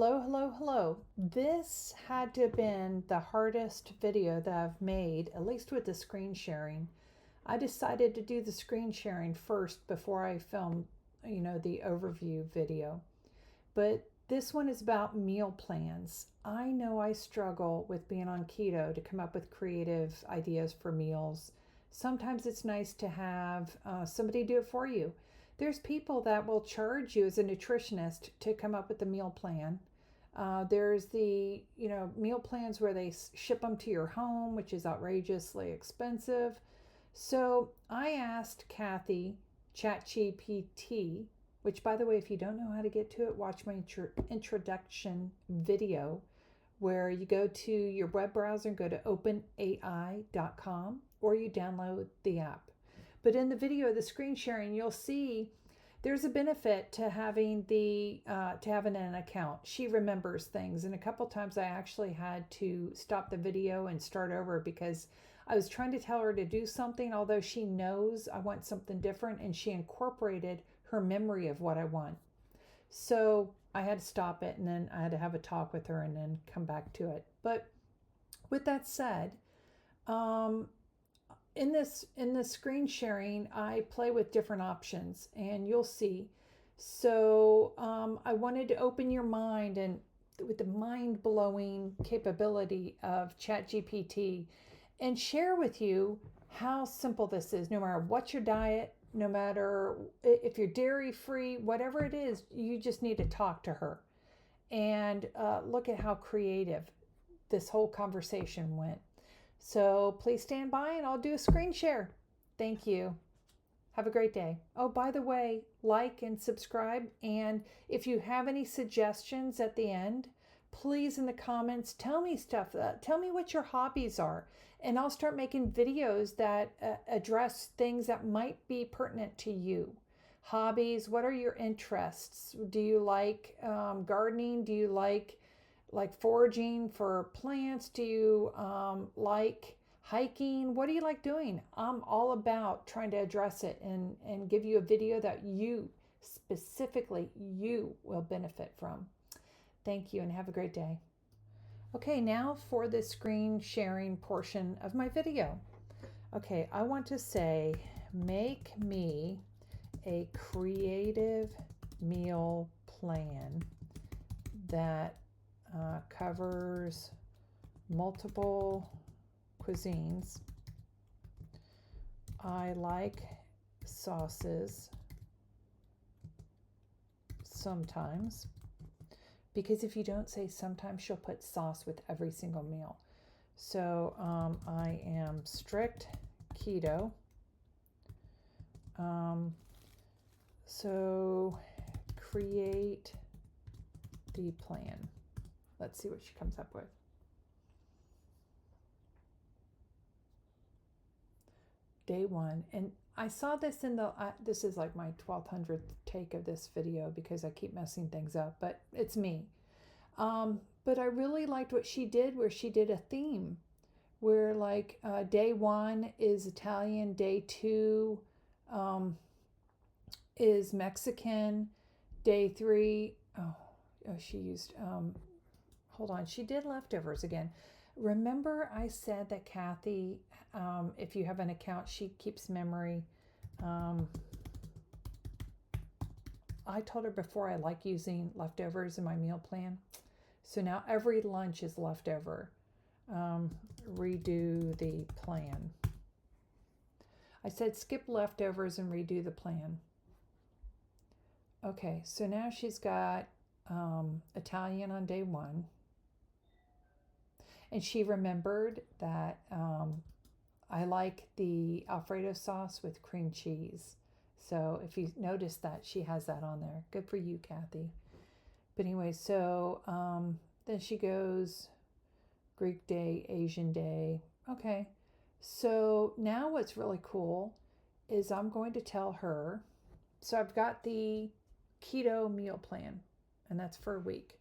Hello, hello, hello. This had to have been the hardest video that I've made, at least with the screen sharing. I decided to do the screen sharing first before I film, the overview video. But this one is about meal plans. I know I struggle with being on keto to come up with creative ideas for meals. Sometimes it's nice to have somebody do it for you. There's people that will charge you as a nutritionist to come up with the meal plan. There's the meal plans where they ship them to your home, which is outrageously expensive. So I asked Kathy, ChatGPT, which, by the way, if you don't know how to get to it, watch my introduction video where you go to your web browser and go to openai.com, or you download the app. But in the video, the screen sharing, you'll see there's a benefit to having an account. She remembers things, and a couple times I actually had to stop the video and start over because I was trying to tell her to do something, although she knows I want something different, and she incorporated her memory of what I want. So I had to stop it, and then I had to have a talk with her and then come back to it. But with that said, in this screen sharing, I play with different options, and you'll see. So I wanted to open your mind, and with the mind-blowing capability of ChatGPT, and share with you how simple this is. No matter what your diet, no matter if you're dairy free, whatever it is, you just need to talk to her. And look at how creative this whole conversation went. So please stand by and I'll do a screen share. Thank you. Have a great day. Oh, by the way, like and subscribe. And if you have any suggestions at the end, please in the comments tell me stuff. Tell me what your hobbies are. And I'll start making videos that address things that might be pertinent to you. Hobbies, what are your interests? Do you like gardening? Do you like foraging for plants? Do you like hiking? What do you like doing? I'm all about trying to address it and give you a video that you, specifically you, will benefit from. Thank you and have a great day. Okay, now for the screen sharing portion of my video. Okay, I want to say, make me a creative meal plan that covers multiple cuisines. I like sauces sometimes, because if you don't say sometimes, she'll put sauce with every single meal. So I am strict keto. So create the plan. Let's see what she comes up with. Day one. And I saw this in the, this is like my 1200th take of this video because I keep messing things up, but it's me. But I really liked what she did, where she did a theme where day one is Italian, day two is Mexican, day three, she used, hold on, she did leftovers again. Remember I said that Kathy, if you have an account, she keeps memory. I told her before I like using leftovers in my meal plan. So now every lunch is leftover. Redo the plan. I said skip leftovers and redo the plan. Okay, so now she's got Italian on day one. And she remembered that I like the Alfredo sauce with cream cheese. So if you notice that, she has that on there. Good for you, Kathy. But anyway, so then she goes Greek day, Asian day. Okay. So now what's really cool is I'm going to tell her, so I've got the keto meal plan, and that's for a week.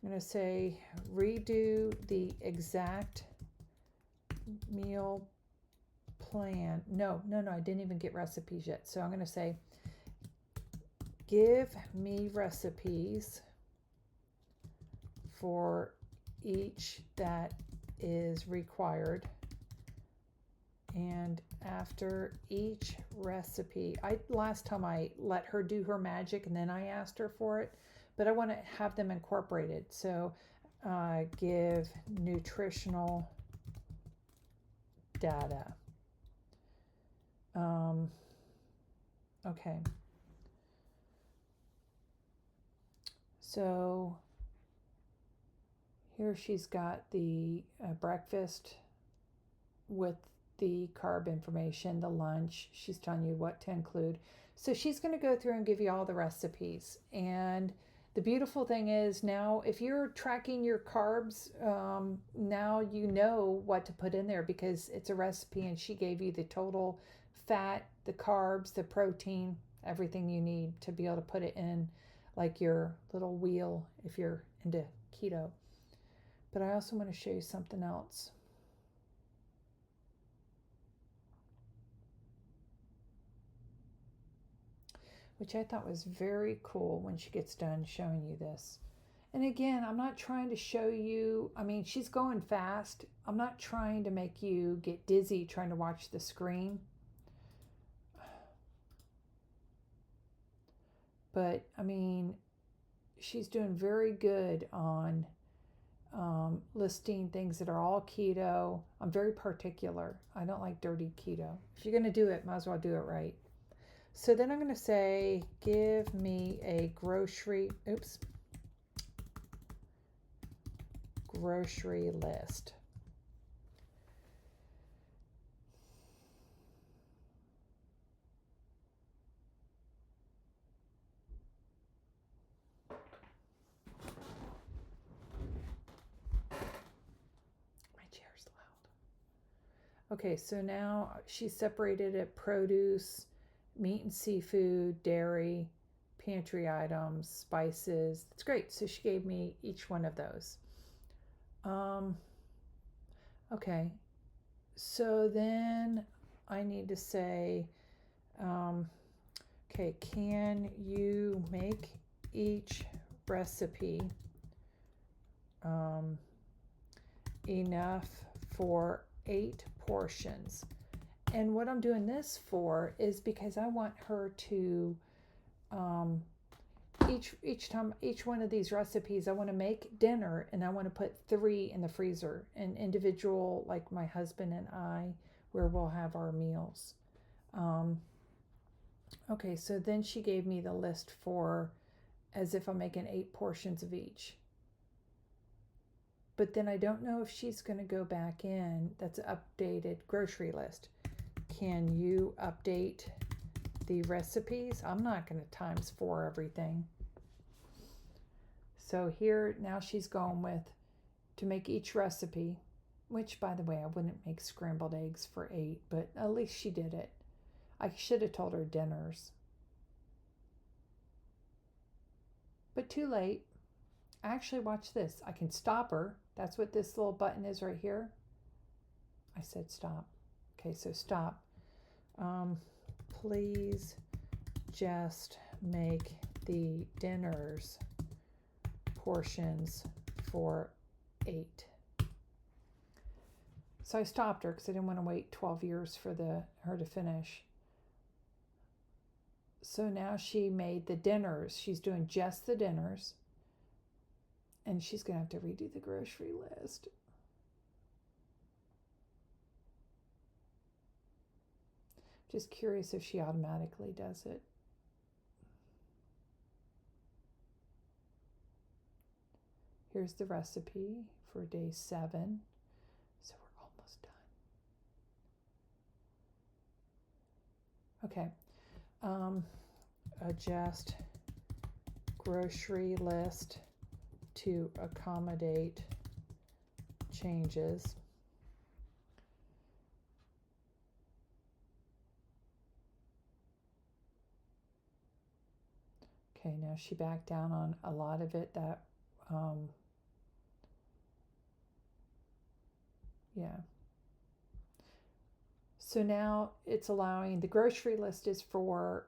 I'm going to say redo the exact meal plan. No, I didn't even get recipes yet. So I'm going to say give me recipes for each that is required. And after each recipe, last time I let her do her magic and then I asked her for it, but I want to have them incorporated. So give nutritional data. Okay. So here she's got the breakfast with the carb information, the lunch. She's telling you what to include. So she's going to go through and give you all the recipes. And the beautiful thing is now, if you're tracking your carbs, now you know what to put in there because it's a recipe and she gave you the total fat, the carbs, the protein, everything you need to be able to put it in like your little wheel if you're into keto. But I also want to show you something else. Which I thought was very cool when she gets done showing you this. And again, I'm not trying to show you, I mean, she's going fast. I'm not trying to make you get dizzy trying to watch the screen. But, I mean, she's doing very good on listing things that are all keto. I'm very particular. I don't like dirty keto. If you're going to do it, might as well do it right. So then I'm going to say, give me a grocery list. My chair's loud. Okay, so now she separated it: produce, meat and seafood, dairy, pantry items, spices. That's great. So she gave me each one of those. Okay, so then I need to say, okay, can you make each recipe enough for 8 portions? And what I'm doing this for is because I want her to each one of these recipes, I want to make dinner and I want to put 3 in the freezer, and individual, like my husband and I, where we'll have our meals. Okay, so then she gave me the list for as if I'm making 8 portions of each. But then I don't know if she's going to go back in. That's an updated grocery list. Can you update the recipes? I'm not going to ×4 everything. So here now she's going with to make each recipe, which by the way, I wouldn't make scrambled eggs for 8, but at least she did it. I should have told her dinners. But too late. Actually, watch this. I can stop her. That's what this little button is right here. I said stop. Okay, so stop. Please just make the dinners portions for 8. So I stopped her because I didn't want to wait 12 years for her to finish. So now she made the dinners. She's doing just the dinners. And she's going to have to redo the grocery list. Just curious if she automatically does it. Here's the recipe for day 7. So we're almost done. Okay. Adjust grocery list to accommodate changes. Okay, now she backed down on a lot of it. Yeah. So now it's allowing, the grocery list is for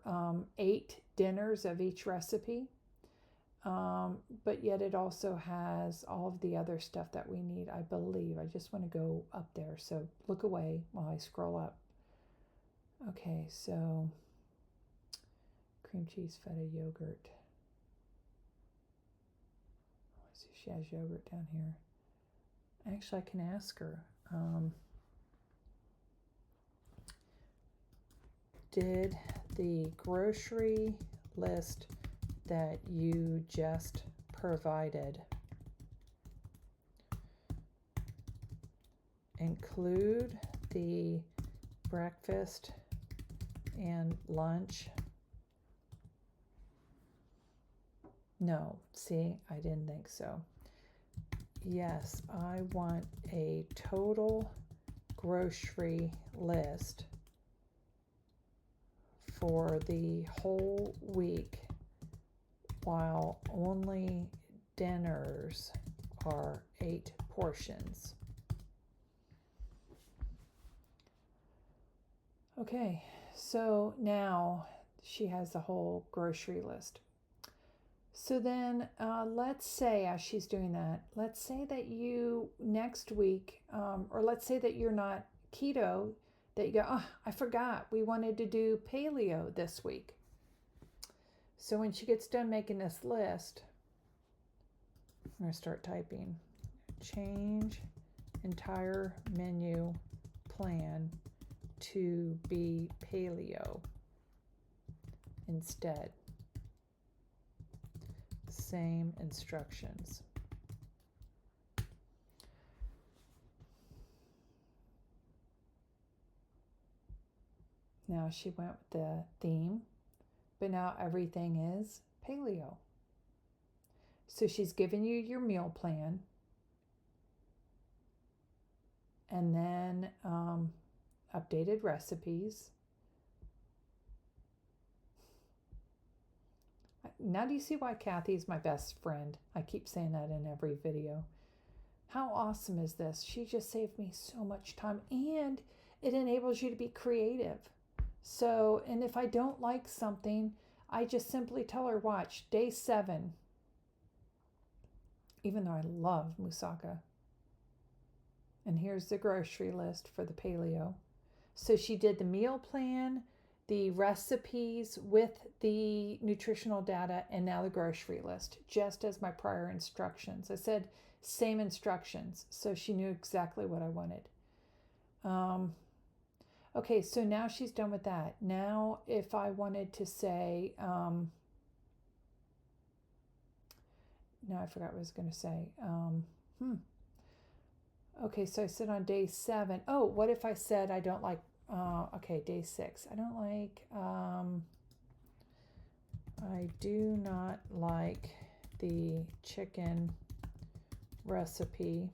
8 dinners of each recipe. but yet it also has all of the other stuff that we need, I believe. I just want to go up there, so look away while I scroll up. Okay, so cream cheese, feta, yogurt. Let's see, she has yogurt down here. Actually, I can ask her. Did the grocery list that you just provided include the breakfast and lunch? No, see, I didn't think so. Yes, I want a total grocery list for the whole week, while only dinners are 8 portions. Okay, so now she has the whole grocery list. So then let's say, as she's doing that, let's say that you next week, or let's say that you're not keto, that you go, oh, I forgot, we wanted to do paleo this week. So when she gets done making this list, I'm going to start typing, change entire menu plan to be paleo instead. Same instructions. Now she went with the theme, but now everything is paleo. So she's given you your meal plan, and then updated recipes. Now do you see why Kathy's my best friend? I keep saying that in every video. How awesome is this? She just saved me so much time, and it enables you to be creative. So, and if I don't like something, I just simply tell her, watch day 7, even though I love moussaka. And here's the grocery list for the paleo. So she did the meal plan, the recipes with the nutritional data, and now the grocery list, just as my prior instructions. I said same instructions, so she knew exactly what I wanted. Okay, so now she's done with that. Now if I wanted to say, now I forgot what I was going to say. Okay, so I said on day 7. Oh, what if I said I don't like, okay, day 6. I do not like the chicken recipe.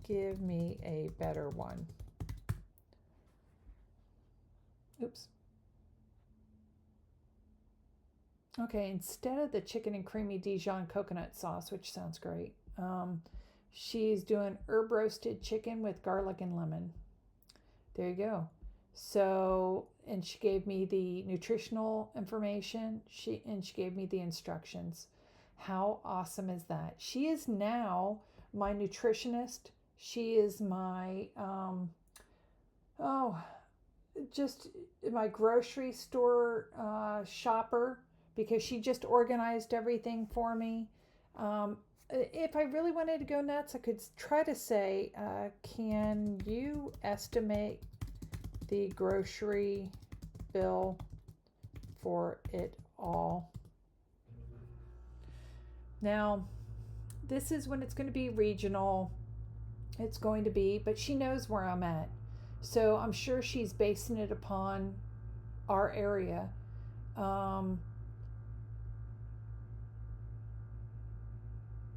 Give me a better one. Oops. Okay, instead of the chicken and creamy Dijon coconut sauce, which sounds great, she's doing herb roasted chicken with garlic and lemon. There you go. So, and she gave me the nutritional information. She gave me the instructions. How awesome is that? She is now my nutritionist. She is my just my grocery store shopper, because she just organized everything for me. If I really wanted to go nuts, I could try to say, can you estimate the grocery bill for it all? Now, this is when it's going to be regional. It's going to be, but she knows where I'm at. So I'm sure she's basing it upon our area.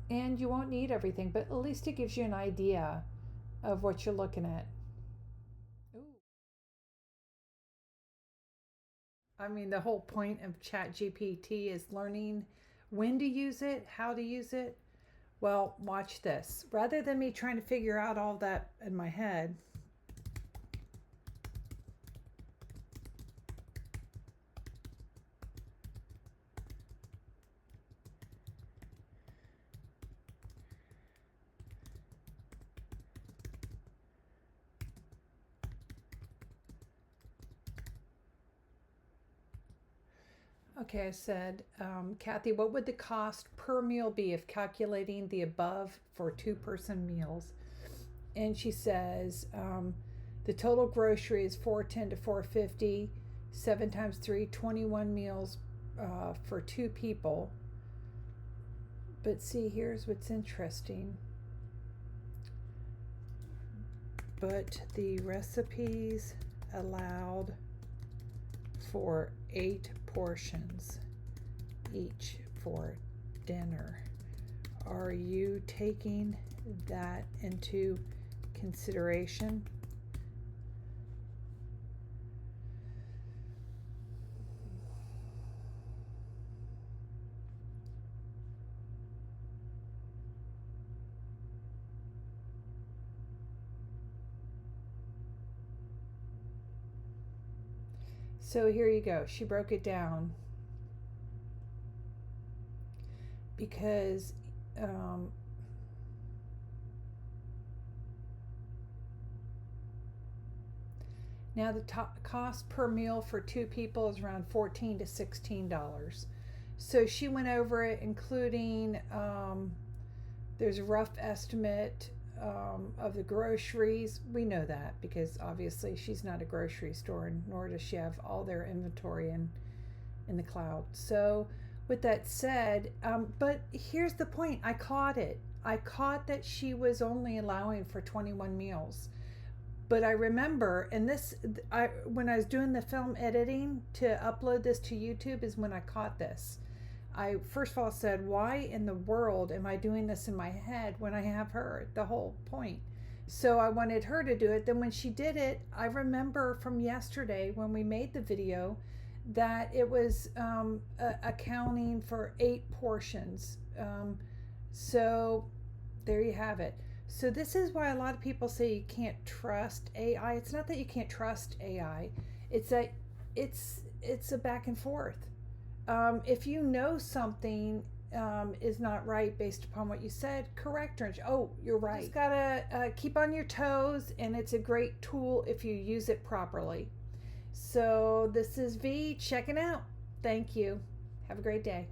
And you won't need everything, but at least it gives you an idea of what you're looking at. Ooh. I mean, the whole point of ChatGPT is learning when to use it, how to use it. Well, watch this. Rather than me trying to figure out all that in my head, Okay, I said, Kathy, what would the cost per meal be if calculating the above for two-person meals? And she says, the total grocery is 410 to 450, 7 times 3, 21 meals for two people. But see, here's what's interesting. But the recipes allowed for 8 portions each for dinner. Are you taking that into consideration? So here you go. She broke it down because now the cost per meal for two people is around $14 to $16. So she went over it, including there's a rough estimate of the groceries. We know that because obviously she's not a grocery store, and nor does she have all their inventory in the cloud. So with that said, but here's the point. I caught it. I caught that she was only allowing for 21 meals. But I remember, and when I was doing the film editing to upload this to YouTube is when I caught this. I first of all said, why in the world am I doing this in my head when I have her? The whole point. So I wanted her to do it. Then when she did it, I remember from yesterday when we made the video that it was accounting for 8 portions. So there you have it. So this is why a lot of people say you can't trust AI. It's not that you can't trust AI. It's that it's a back and forth. If you know something is not right based upon what you said, correct her. Oh, you're right. You just gotta keep on your toes, and it's a great tool if you use it properly. So this is V checking out. Thank you. Have a great day.